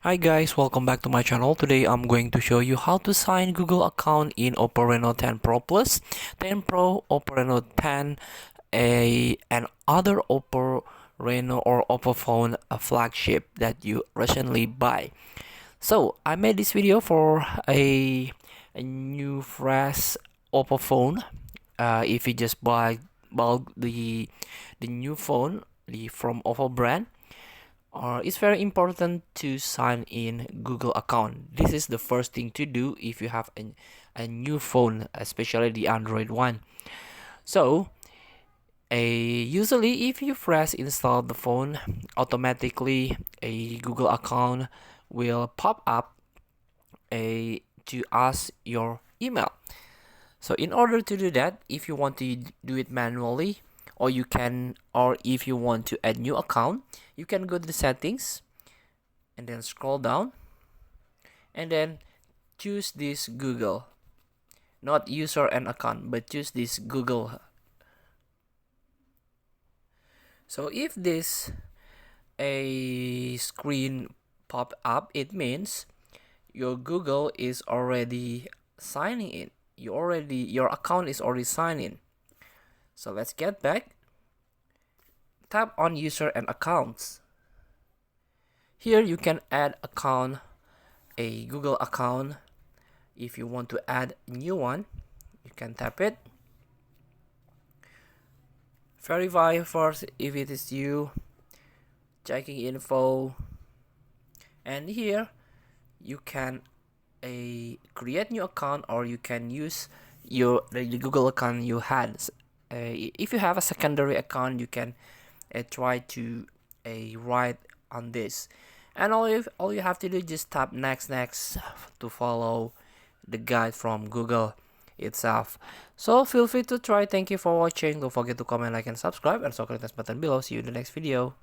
Hi guys, welcome back to my channel. Today I'm going to show you how to sign Google account in Oppo Reno 10 Pro Plus, 10 Pro, Oppo Reno 10, and other Oppo Reno or Oppo phone a flagship that you recently buy. So I made this video for a new fresh Oppo phone. If you just buy bulk the new phone from Oppo brand, it's very important to sign in Google account. This is the first thing to do if you have a new phone, especially the Android one. So, usually if you first install the phone, automatically a Google account will pop up to ask your email. So in order to do that, if you want to do it manually, or if you want to add new account, you can go to the settings and then scroll down and then choose this Google, not user and account, but choose this Google. So if this a screen pop up, it means your Google is already signing in. Your account is already signed in. So let's get back. Tap on user and accounts. Here you can add a Google account. If you want to add a new one, you can tap it. Verify first if it is you. Checking info. And here you can create new account, or you can use the Google account you had. If you have a secondary account, you can try to write on this, and all you have to do is just tap next to follow the guide from Google itself. So feel free to try. Thank you for watching. Don't forget to comment, like, and subscribe, and so click this button below. See you in the next video.